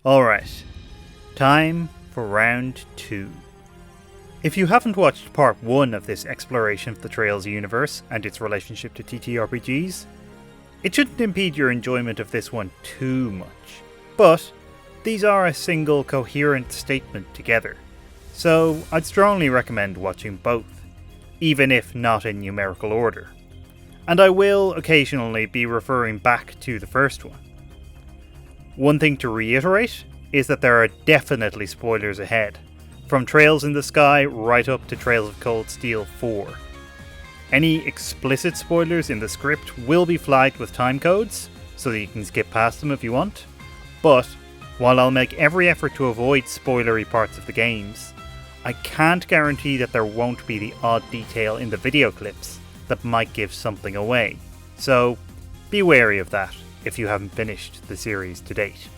Alright, time for round 2. If you haven't watched part 1 of this exploration of the Trails universe and its relationship to TTRPGs, it shouldn't impede your enjoyment of this one too much, but these are a single coherent statement together, so I'd strongly recommend watching both, even if not in numerical order. And I will occasionally be referring back to the first one. One thing to reiterate is that there are definitely spoilers ahead, from Trails in the Sky right up to Trails of Cold Steel 4. Any explicit spoilers in the script will be flagged with timecodes, so that you can skip past them if you want, but while I'll make every effort to avoid spoilery parts of the games, I can't guarantee that there won't be the odd detail in the video clips that might give something away, so be wary of that if you haven't finished the series to date.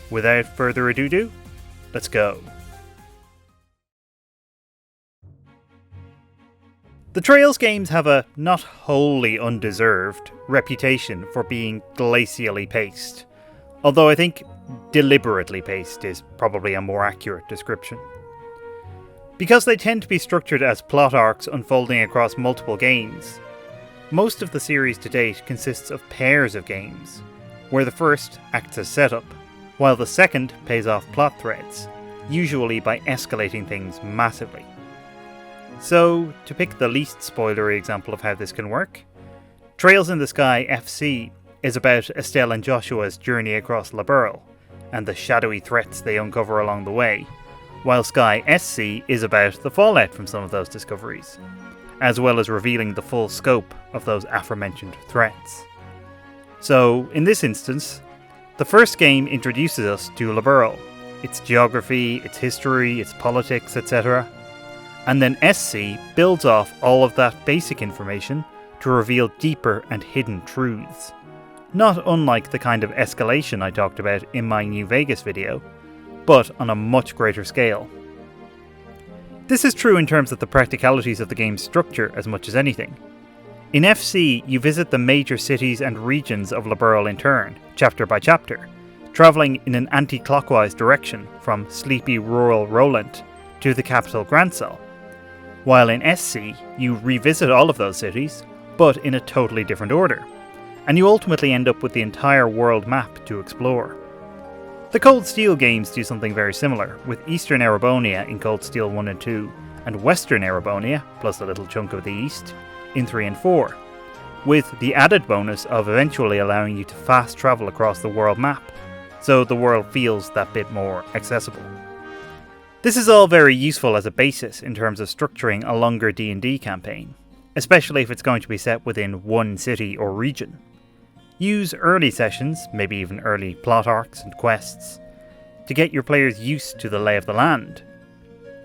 Without further ado, let's go. The Trails games have a not wholly undeserved reputation for being glacially paced, although I think deliberately paced is probably a more accurate description. Because they tend to be structured as plot arcs unfolding across multiple games, most of the series to date consists of pairs of games, where the first acts as setup, while the second pays off plot threads, usually by escalating things massively. So, to pick the least spoilery example of how this can work, Trails in the Sky FC is about Estelle and Joshua's journey across Liberl, and the shadowy threats they uncover along the way, while Sky SC is about the fallout from some of those discoveries, as well as revealing the full scope of those aforementioned threats. So, in this instance, the first game introduces us to Liberl, its geography, its history, its politics, etc., and then SC builds off all of that basic information to reveal deeper and hidden truths, not unlike the kind of escalation I talked about in my New Vegas video, but on a much greater scale. This is true in terms of the practicalities of the game's structure as much as anything. In FC, you visit the major cities and regions of Liberl in turn, chapter by chapter, travelling in an anti-clockwise direction from sleepy rural Roland to the capital Gransel, while in SC you revisit all of those cities, but in a totally different order, and you ultimately end up with the entire world map to explore. The Cold Steel games do something very similar, with Eastern Erebonia in Cold Steel 1 and 2, and Western Erebonia, plus a little chunk of the East, in 3 and 4, with the added bonus of eventually allowing you to fast travel across the world map, so the world feels that bit more accessible. This is all very useful as a basis in terms of structuring a longer D&D campaign, especially if it's going to be set within one city or region. Use early sessions, maybe even early plot arcs and quests, to get your players used to the lay of the land.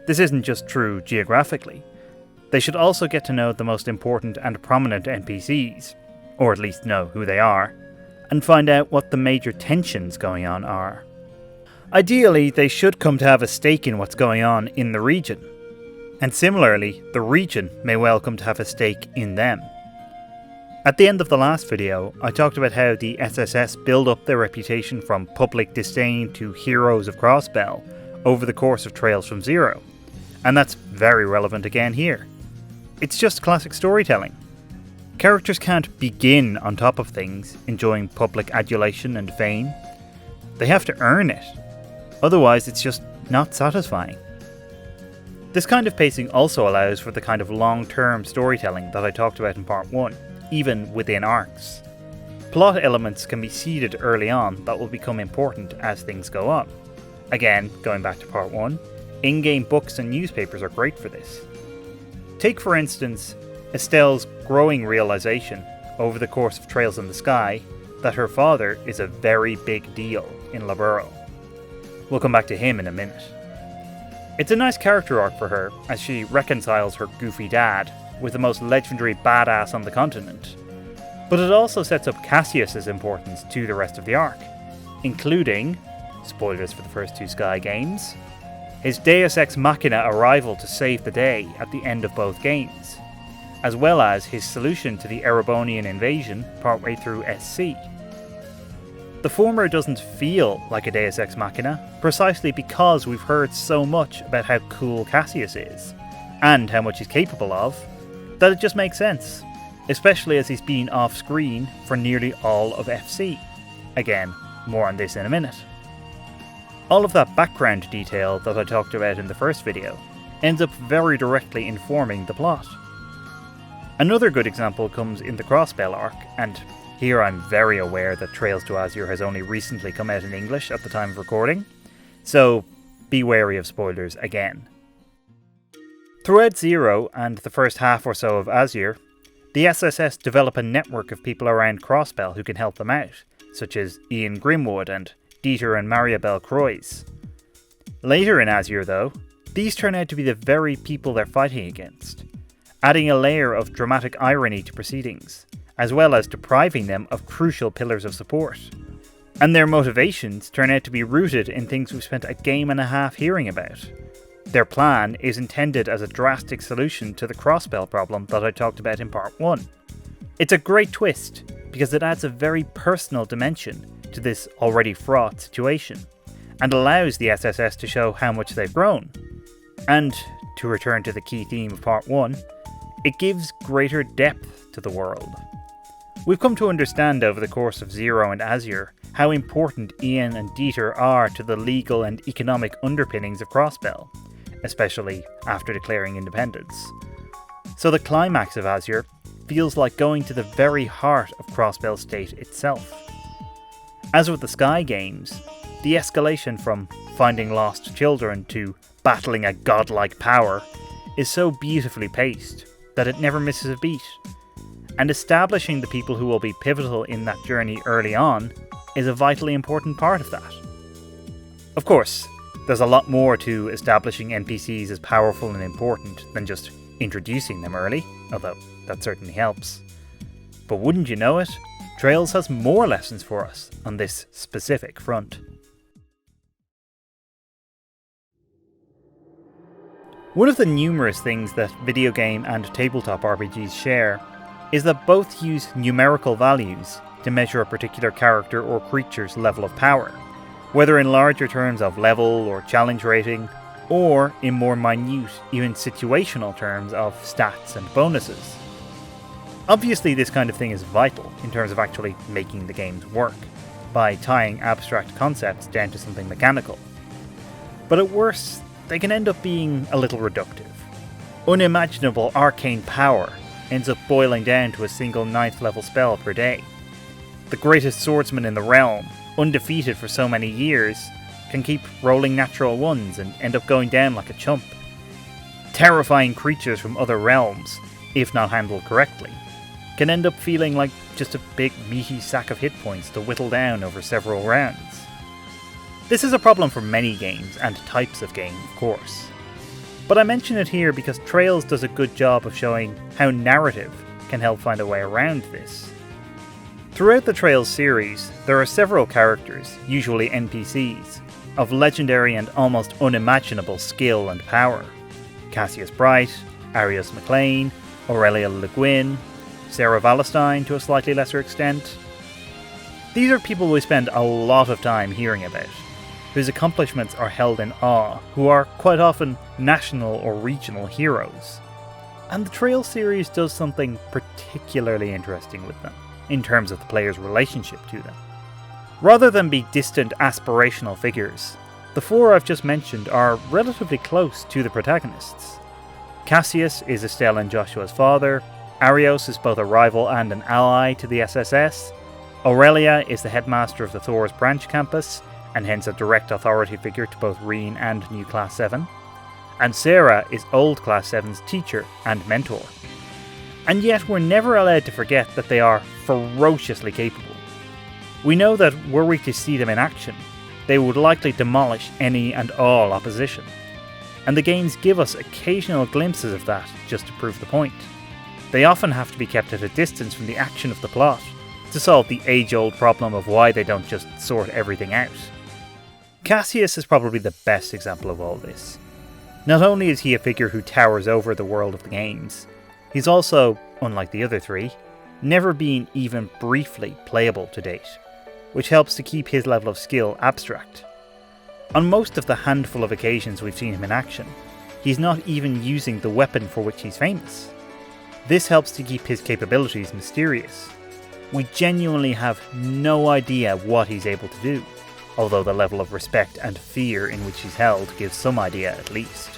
This isn't just true geographically. They should also get to know the most important and prominent NPCs, or at least know who they are, and find out what the major tensions going on are. Ideally, they should come to have a stake in what's going on in the region, and similarly, the region may well come to have a stake in them. At the end of the last video, I talked about how the SSS build up their reputation from public disdain to heroes of Crossbell over the course of Trails from Zero, and that's very relevant again here. It's just classic storytelling. Characters can't begin on top of things, enjoying public adulation and fame. They have to earn it, otherwise it's just not satisfying. This kind of pacing also allows for the kind of long-term storytelling that I talked about in part 1. Even within arcs. Plot elements can be seeded early on that will become important as things go on. Again, going back to part 1, in-game books and newspapers are great for this. Take for instance, Estelle's growing realization over the course of Trails in the Sky that her father is a very big deal in Liberl. We'll come back to him in a minute. It's a nice character arc for her as she reconciles her goofy dad with the most legendary badass on the continent, but it also sets up Cassius's importance to the rest of the arc, including, spoilers for the first 2 Sky games, his Deus Ex Machina arrival to save the day at the end of both games, as well as his solution to the Erebonian invasion partway through SC. The former doesn't feel like a Deus Ex Machina, precisely because we've heard so much about how cool Cassius is, and how much he's capable of, that it just makes sense, especially as he's been off-screen for nearly all of FC. Again, more on this in a minute. All of that background detail that I talked about in the first video ends up very directly informing the plot. Another good example comes in the Crossbell arc, and here I'm very aware that Trails to Azure has only recently come out in English at the time of recording, so be wary of spoilers again. Throughout Zero and the first half or so of Azure, the SSS develop a network of people around Crossbell who can help them out, such as Ian Grimwood and Dieter and Mariabelle Croix. Later in Azure though, these turn out to be the very people they're fighting against, adding a layer of dramatic irony to proceedings, as well as depriving them of crucial pillars of support. And their motivations turn out to be rooted in things we've spent a game and a half hearing about. Their plan is intended as a drastic solution to the Crossbell problem that I talked about in part 1. It's a great twist, because it adds a very personal dimension to this already fraught situation, and allows the SSS to show how much they've grown. And, to return to the key theme of part 1, it gives greater depth to the world. We've come to understand over the course of Zero and Azure how important Ian and Dieter are to the legal and economic underpinnings of Crossbell, especially after declaring independence. So the climax of Azure feels like going to the very heart of Crossbell State itself. As with the Sky games, the escalation from finding lost children to battling a godlike power is so beautifully paced that it never misses a beat. And establishing the people who will be pivotal in that journey early on is a vitally important part of that. Of course, there's a lot more to establishing NPCs as powerful and important than just introducing them early, although that certainly helps. But wouldn't you know it, Trails has more lessons for us on this specific front. One of the numerous things that video game and tabletop RPGs share is that both use numerical values to measure a particular character or creature's level of power, whether in larger terms of level or challenge rating, or in more minute, even situational terms of stats and bonuses. Obviously this kind of thing is vital in terms of actually making the games work, by tying abstract concepts down to something mechanical. But at worst, they can end up being a little reductive. Unimaginable arcane power ends up boiling down to a single 9th level spell per day. The greatest swordsman in the realm, undefeated for so many years, can keep rolling natural ones and end up going down like a chump. Terrifying creatures from other realms, if not handled correctly, can end up feeling like just a big meaty sack of hit points to whittle down over several rounds. This is a problem for many games and types of game, of course. But I mention it here because Trails does a good job of showing how narrative can help find a way around this. Throughout the Trails series, there are several characters, usually NPCs, of legendary and almost unimaginable skill and power. Cassius Bright, Arius McLean, Aurelia Le Guin, Sarah Valentine to a slightly lesser extent. These are people we spend a lot of time hearing about, whose accomplishments are held in awe, who are quite often national or regional heroes. And the Trails series does something particularly interesting with them, in terms of the player's relationship to them. Rather than be distant aspirational figures, the four I've just mentioned are relatively close to the protagonists. Cassius is Estelle and Joshua's father, Arios is both a rival and an ally to the SSS, Aurelia is the headmaster of the Thor's branch campus, and hence a direct authority figure to both Reen and New Class 7, and Sarah is Old Class 7's teacher and mentor. And yet we're never allowed to forget that they are ferociously capable. We know that were we to see them in action, they would likely demolish any and all opposition. And the games give us occasional glimpses of that just to prove the point. They often have to be kept at a distance from the action of the plot to solve the age-old problem of why they don't just sort everything out. Cassius is probably the best example of all this. Not only is he a figure who towers over the world of the games, he's also, unlike the other three, never been even briefly playable to date. which helps to keep his level of skill abstract. On most of the handful of occasions we've seen him in action, he's not even using the weapon for which he's famous. This helps to keep his capabilities mysterious. We genuinely have no idea what he's able to do, although the level of respect and fear in which he's held gives some idea at least.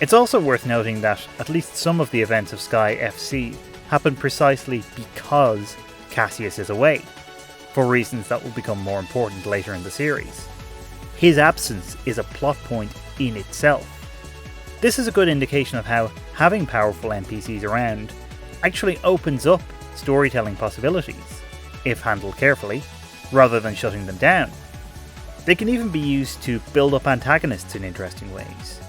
It's also worth noting that at least some of the events of Sky FC happen precisely because Cassius is away, for reasons that will become more important later in the series. His absence is a plot point in itself. This is a good indication of how having powerful NPCs around actually opens up storytelling possibilities, if handled carefully, rather than shutting them down. They can even be used to build up antagonists in interesting ways.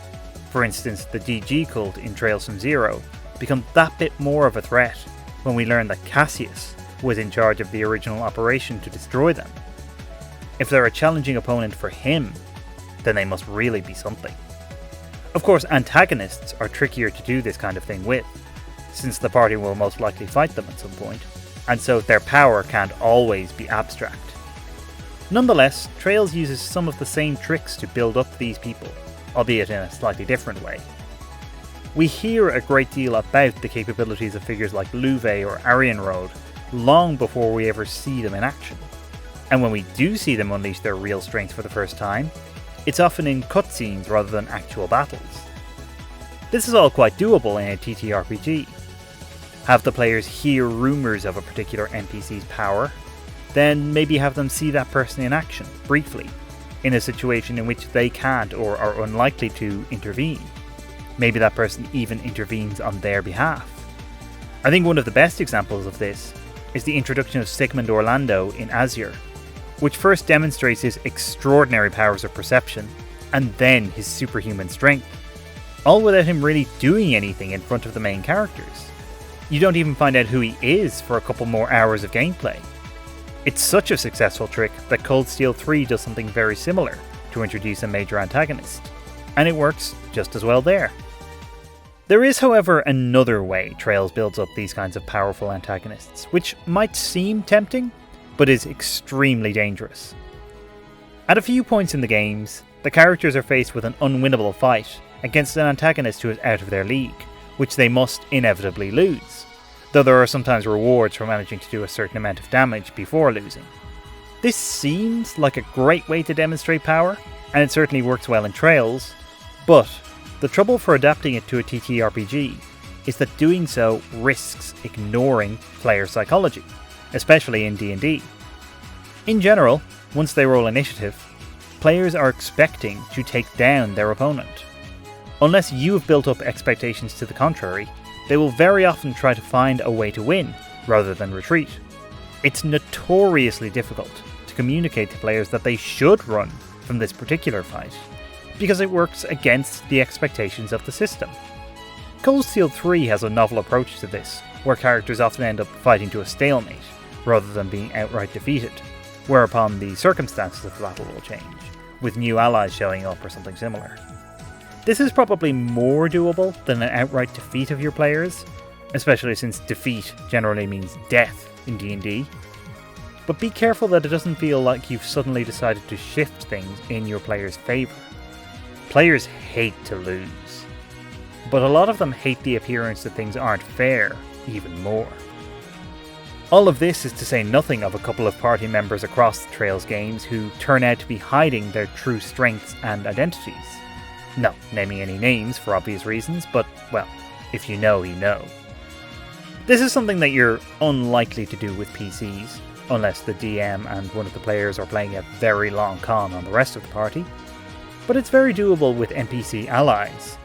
For instance, the DG cult in Trails from Zero become that bit more of a threat when we learn that Cassius was in charge of the original operation to destroy them. If they're a challenging opponent for him, then they must really be something. Of course, antagonists are trickier to do this kind of thing with, since the party will most likely fight them at some point, and so their power can't always be abstract. Nonetheless, Trails uses some of the same tricks to build up these people, albeit in a slightly different way. We hear a great deal about the capabilities of figures like Louve or Arianrod long before we ever see them in action. And when we do see them unleash their real strength for the first time, it's often in cutscenes rather than actual battles. This is all quite doable in a TTRPG. Have the players hear rumours of a particular NPC's power, then maybe have them see that person in action, briefly, in a situation in which they can't or are unlikely to intervene. Maybe that person even intervenes on their behalf. I think one of the best examples of this is the introduction of Sigmund Orlando in Azure, which first demonstrates his extraordinary powers of perception, and then his superhuman strength, all without him really doing anything in front of the main characters. You don't even find out who he is for a couple more hours of gameplay. It's such a successful trick that Cold Steel 3 does something very similar to introduce a major antagonist, and it works just as well there. There is, however, another way Trails builds up these kinds of powerful antagonists, which might seem tempting, but is extremely dangerous. At a few points in the games, the characters are faced with an unwinnable fight against an antagonist who is out of their league, which they must inevitably lose, though there are sometimes rewards for managing to do a certain amount of damage before losing. This seems like a great way to demonstrate power, and it certainly works well in Trails, but the trouble for adapting it to a TTRPG is that doing so risks ignoring player psychology, especially in D&D. In general, once they roll initiative, players are expecting to take down their opponent. Unless you have built up expectations to the contrary, they will very often try to find a way to win, rather than retreat. It's notoriously difficult to communicate to players that they should run from this particular fight, because it works against the expectations of the system. Cold Steel 3 has a novel approach to this, where characters often end up fighting to a stalemate, rather than being outright defeated, whereupon the circumstances of the battle will change, with new allies showing up or something similar. This is probably more doable than an outright defeat of your players, especially since defeat generally means death in D&D. But be careful that it doesn't feel like you've suddenly decided to shift things in your players' favour. Players hate to lose, but a lot of them hate the appearance that things aren't fair even more. All of this is to say nothing of a couple of party members across the Trails games who turn out to be hiding their true strengths and identities. Not naming any names for obvious reasons, but, well, if you know, you know. This is something that you're unlikely to do with PCs, unless the DM and one of the players are playing a very long con on the rest of the party, but it's very doable with NPC allies.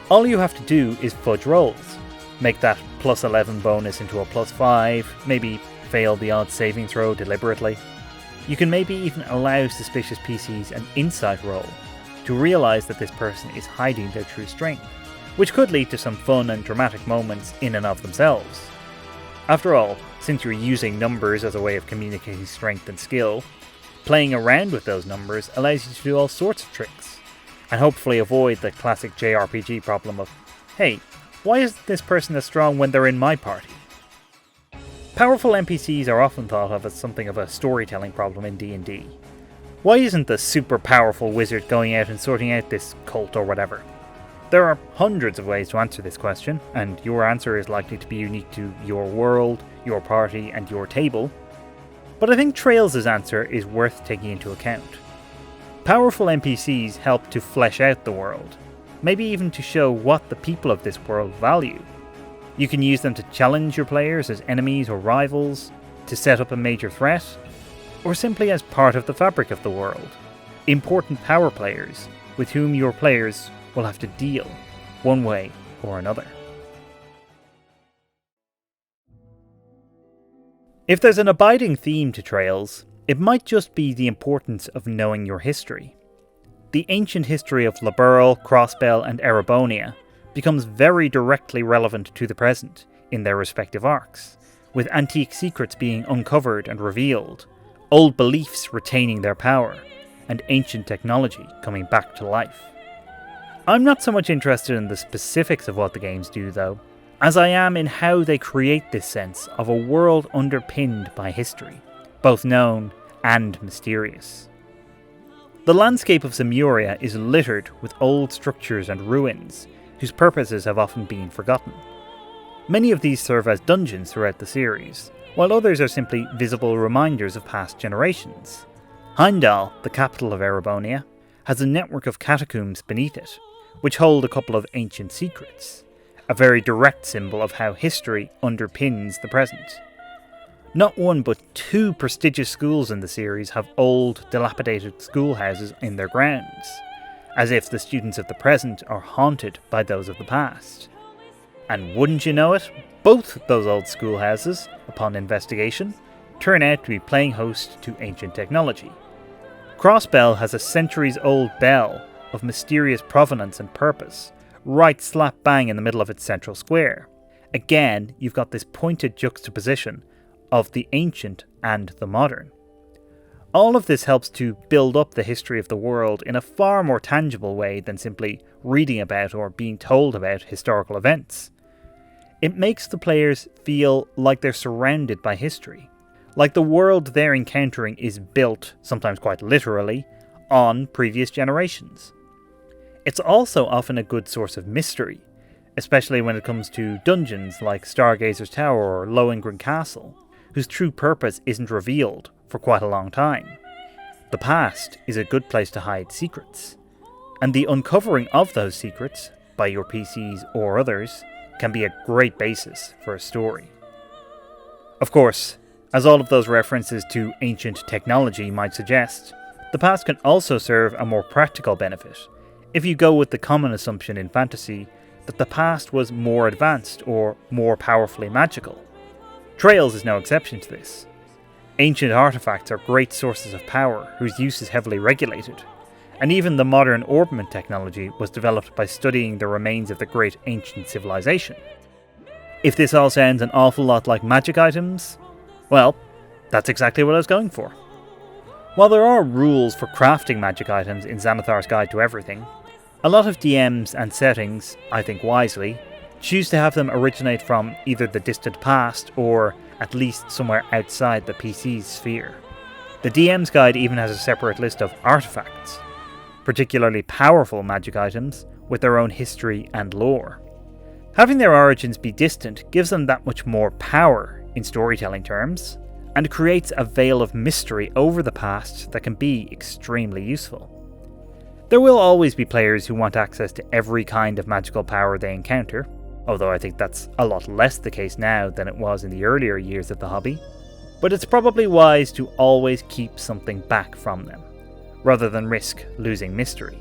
All you have to do is fudge rolls, make that plus 11 bonus into a plus 5, maybe fail the odd saving throw deliberately. You can maybe even allow suspicious PCs an insight roll to realise that this person is hiding their true strength, which could lead to some fun and dramatic moments in and of themselves. After all, since you're using numbers as a way of communicating strength and skill, playing around with those numbers allows you to do all sorts of tricks, and hopefully avoid the classic JRPG problem of, hey, why isn't this person as strong when they're in my party? Powerful NPCs are often thought of as something of a storytelling problem in D&D. Why isn't the super powerful wizard going out and sorting out this cult or whatever? There are hundreds of ways to answer this question, and your answer is likely to be unique to your world, your party, and your table. But I think Trails' answer is worth taking into account. Powerful NPCs help to flesh out the world, maybe even to show what the people of this world value. You can use them to challenge your players as enemies or rivals, to set up a major threat, or simply as part of the fabric of the world. Important power players with whom your players will have to deal, one way or another. If there's an abiding theme to Trails, it might just be the importance of knowing your history. The ancient history of Liberl, Crossbell and Erebonia becomes very directly relevant to the present in their respective arcs, with antique secrets being uncovered and revealed, old beliefs retaining their power, and ancient technology coming back to life. I'm not so much interested in the specifics of what the games do though, as I am in how they create this sense of a world underpinned by history, both known and mysterious. The landscape of Zemuria is littered with old structures and ruins, whose purposes have often been forgotten. Many of these serve as dungeons throughout the series, while others are simply visible reminders of past generations. Heimdall, the capital of Erebonia, has a network of catacombs beneath it, which hold a couple of ancient secrets, a very direct symbol of how history underpins the present. Not one but two prestigious schools in the series have old, dilapidated schoolhouses in their grounds, as if the students of the present are haunted by those of the past. And wouldn't you know it, both those old schoolhouses, upon investigation, turn out to be playing host to ancient technology. Crossbell has a centuries-old bell of mysterious provenance and purpose, right slap bang in the middle of its central square. Again, you've got this pointed juxtaposition of the ancient and the modern. All of this helps to build up the history of the world in a far more tangible way than simply reading about or being told about historical events. It makes the players feel like they're surrounded by history, like the world they're encountering is built, sometimes quite literally, on previous generations. It's also often a good source of mystery, especially when it comes to dungeons like Stargazer's Tower or Lohengrin Castle, whose true purpose isn't revealed for quite a long time. The past is a good place to hide secrets, and the uncovering of those secrets, by your PCs or others, can be a great basis for a story. Of course, as all of those references to ancient technology might suggest, the past can also serve a more practical benefit, if you go with the common assumption in fantasy that the past was more advanced or more powerfully magical. Trails is no exception to this. Ancient artifacts are great sources of power whose use is heavily regulated, and even the modern orbment technology was developed by studying the remains of the great ancient civilization. If this all sounds an awful lot like magic items, well, that's exactly what I was going for. While there are rules for crafting magic items in Xanathar's Guide to Everything, a lot of DMs and settings, I think wisely, choose to have them originate from either the distant past or at least somewhere outside the PC's sphere. The DM's guide even has a separate list of artifacts, particularly powerful magic items with their own history and lore. Having their origins be distant gives them that much more power in storytelling terms, and creates a veil of mystery over the past that can be extremely useful. There will always be players who want access to every kind of magical power they encounter, although I think that's a lot less the case now than it was in the earlier years of the hobby, but it's probably wise to always keep something back from them, rather than risk losing mystery,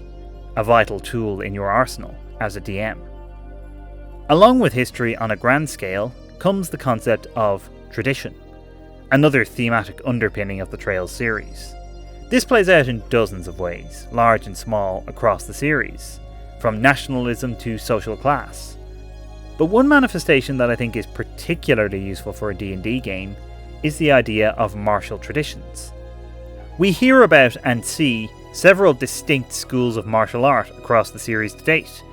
a vital tool in your arsenal as a DM. Along with history on a grand scale comes the concept of tradition, another thematic underpinning of the Trails series. This plays out in dozens of ways, large and small, across the series, from nationalism to social class. But one manifestation that I think is particularly useful for a D&D game is the idea of martial traditions. We hear about and see several distinct schools of martial art across the series to date,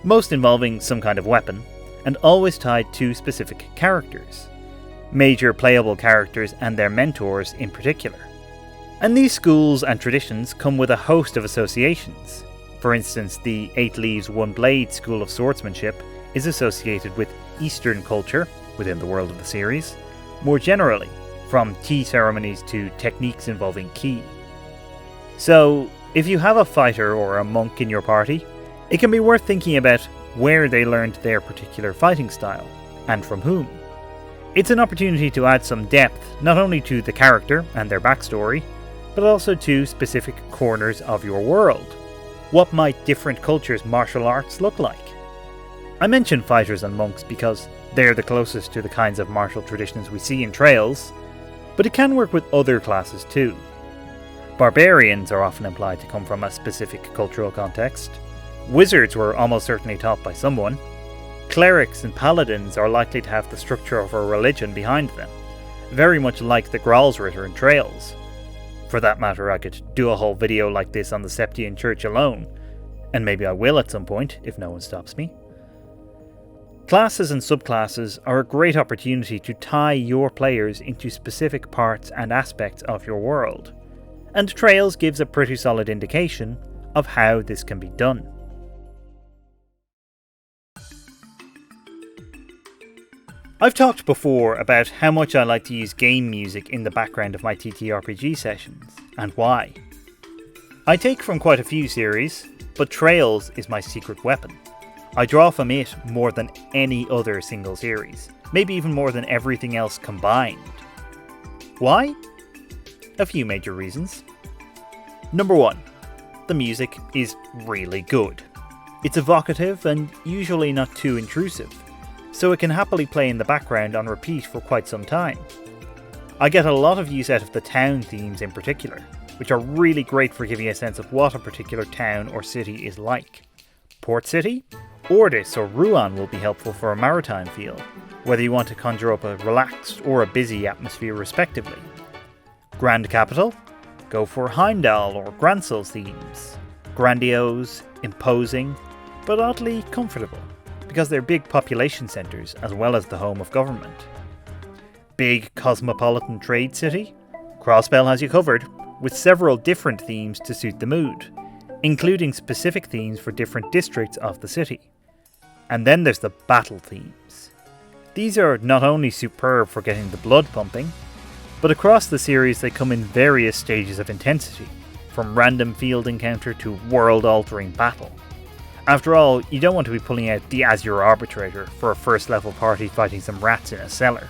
most involving some kind of weapon, and always tied to specific characters. major playable characters and their mentors in particular. And these schools and traditions come with a host of associations. For instance, the 8 Leaves One Blade School of Swordsmanship is associated with Eastern culture within the world of the series, more generally, from tea ceremonies to techniques involving ki. So, if you have a fighter or a monk in your party, it can be worth thinking about where they learned their particular fighting style, and from whom. It's an opportunity to add some depth not only to the character and their backstory, but also to specific corners of your world. What might different cultures' martial arts look like? I mention fighters and monks because they're the closest to the kinds of martial traditions we see in Trails, but it can work with other classes too. Barbarians are often implied to come from a specific cultural context. Wizards were almost certainly taught by someone. Clerics and paladins are likely to have the structure of a religion behind them, very much like the Graalsritter in Trails. For that matter, I could do a whole video like this on the Septian Church alone, and maybe I will at some point, if no one stops me. Classes and subclasses are a great opportunity to tie your players into specific parts and aspects of your world, and Trails gives a pretty solid indication of how this can be done. I've talked before about how much I like to use game music in the background of my TTRPG sessions, and why. I take from quite a few series, but Trails is my secret weapon. I draw from it more than any other single series, maybe even more than everything else combined. Why? A few major reasons. Number 1, the music is really good. It's evocative and usually not too intrusive, so it can happily play in the background on repeat for quite some time. I get a lot of use out of the town themes in particular, which are really great for giving a sense of what a particular town or city is like. Port City? Ordis or Ruan will be helpful for a maritime feel, whether you want to conjure up a relaxed or a busy atmosphere respectively. Grand Capital? Go for Heimdall or Gransel's themes. Grandiose, imposing, but oddly comfortable, because they're big population centres as well as the home of government. Big cosmopolitan trade city? Crossbell has you covered, with several different themes to suit the mood, including specific themes for different districts of the city. And then there's the battle themes. These are not only superb for getting the blood pumping, but across the series they come in various stages of intensity, from random field encounter to world-altering battle. After all, you don't want to be pulling out the Azure Arbitrator for a first level party fighting some rats in a cellar.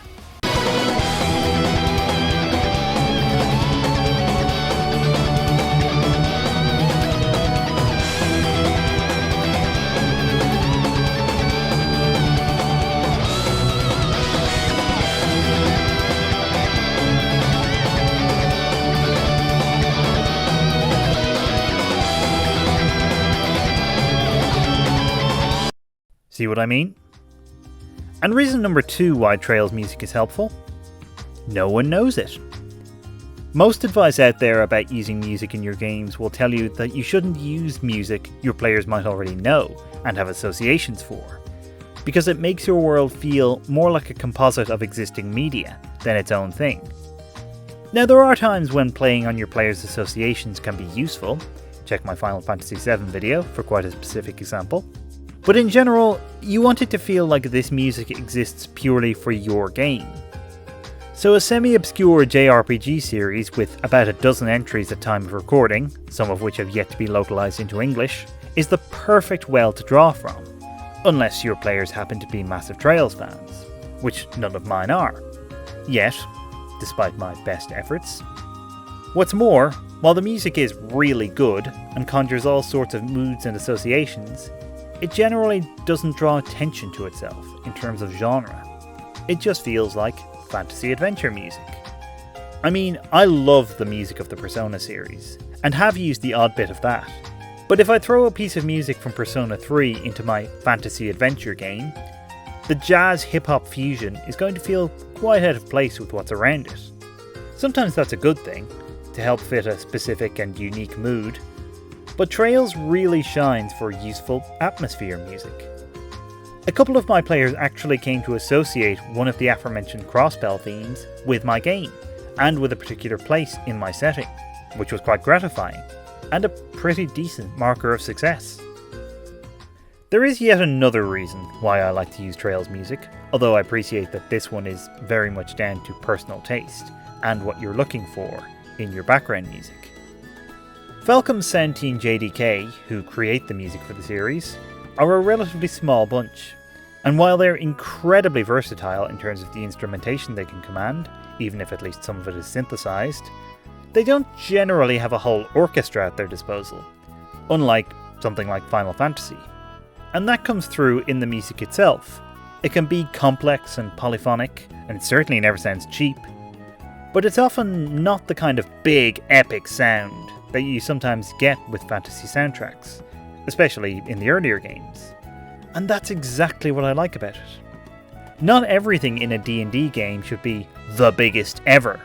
See what I mean? And reason number 2 why Trails music is helpful? No one knows it. Most advice out there about using music in your games will tell you that you shouldn't use music your players might already know and have associations for, because it makes your world feel more like a composite of existing media than its own thing. Now there are times when playing on your players' associations can be useful. Check my Final Fantasy VII video for quite a specific example. But in general, you want it to feel like this music exists purely for your game. So a semi-obscure JRPG series with about a dozen entries at time of recording, some of which have yet to be localized into English, is the perfect well to draw from, unless your players happen to be massive Trails fans, which none of mine are. Yet, despite my best efforts. What's more, while the music is really good and conjures all sorts of moods and associations, it generally doesn't draw attention to itself in terms of genre. It just feels like fantasy adventure music. I mean, I love the music of the Persona series, and have used the odd bit of that. But if I throw a piece of music from Persona 3 into my fantasy adventure game, the jazz hip-hop fusion is going to feel quite out of place with what's around it. Sometimes that's a good thing, to help fit a specific and unique mood, but Trails really shines for useful atmosphere music. A couple of my players actually came to associate one of the aforementioned Crossbell themes with my game, and with a particular place in my setting, which was quite gratifying, and a pretty decent marker of success. There is yet another reason why I like to use Trails music, although I appreciate that this one is very much down to personal taste, and what you're looking for in your background music. Falcom's sound team JDK, who create the music for the series, are a relatively small bunch, and while they're incredibly versatile in terms of the instrumentation they can command, even if at least some of it is synthesized, they don't generally have a whole orchestra at their disposal, unlike something like Final Fantasy. And that comes through in the music itself. It can be complex and polyphonic, and it certainly never sounds cheap, but it's often not the kind of big, epic sound that you sometimes get with fantasy soundtracks, especially in the earlier games. And that's exactly what I like about it. Not everything in a D&D game should be the biggest ever,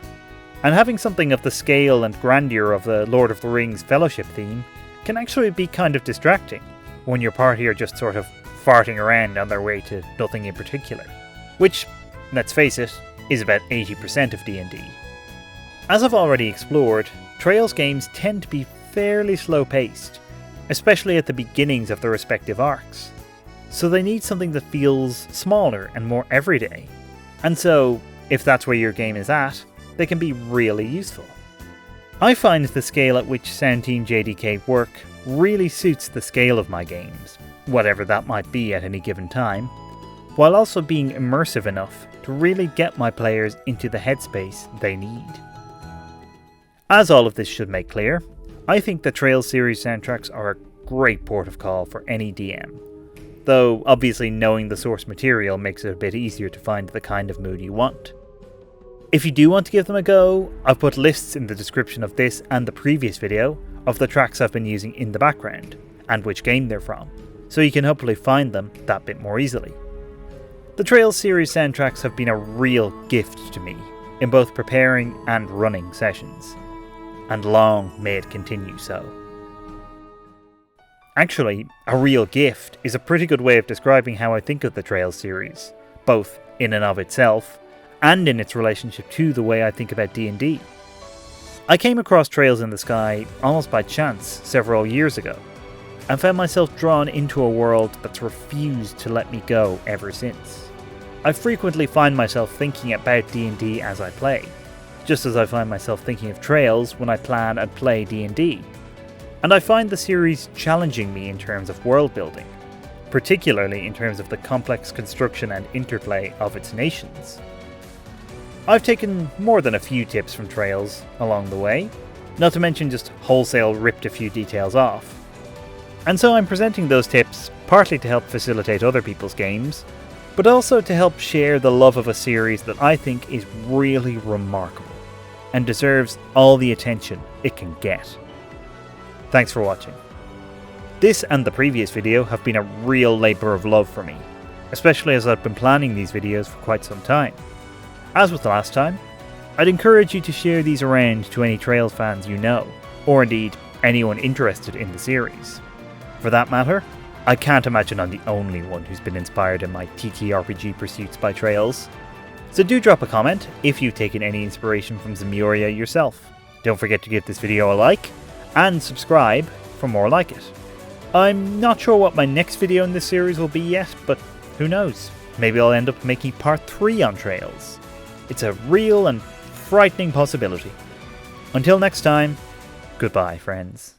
and having something of the scale and grandeur of the Lord of the Rings Fellowship theme can actually be kind of distracting when your party are just sort of farting around on their way to nothing in particular, which, let's face it, is about 80% of D&D. As I've already explored, Trails games tend to be fairly slow-paced, especially at the beginnings of their respective arcs, so they need something that feels smaller and more everyday. And so, if that's where your game is at, they can be really useful. I find the scale at which Sound Team JDK work really suits the scale of my games, whatever that might be at any given time, while also being immersive enough to really get my players into the headspace they need. As all of this should make clear, I think the Trails series soundtracks are a great port of call for any DM, though obviously knowing the source material makes it a bit easier to find the kind of mood you want. If you do want to give them a go, I've put lists in the description of this and the previous video of the tracks I've been using in the background, and which game they're from, so you can hopefully find them that bit more easily. The Trails series soundtracks have been a real gift to me, in both preparing and running sessions, and long may it continue so. Actually, a real gift is a pretty good way of describing how I think of the Trails series, both in and of itself, and in its relationship to the way I think about D&D. I came across Trails in the Sky almost by chance several years ago, and found myself drawn into a world that's refused to let me go ever since. I frequently find myself thinking about D&D as I play, just as I find myself thinking of Trails when I plan and play D&D. And I find the series challenging me in terms of world building, particularly in terms of the complex construction and interplay of its nations. I've taken more than a few tips from Trails along the way, not to mention just wholesale ripped a few details off. And so I'm presenting those tips partly to help facilitate other people's games, but also to help share the love of a series that I think is really remarkable, and deserves all the attention it can get. Thanks for watching. This and the previous video have been a real labour of love for me, especially as I've been planning these videos for quite some time. As with the last time, I'd encourage you to share these around to any Trails fans you know, or indeed anyone interested in the series. For that matter, I can't imagine I'm the only one who's been inspired in my TTRPG pursuits by Trails. So do drop a comment if you've taken any inspiration from Zemuria yourself. Don't forget to give this video a like, and subscribe for more like it. I'm not sure what my next video in this series will be yet, but who knows? Maybe I'll end up making part 3 on Trails. It's a real and frightening possibility. Until next time, goodbye, friends.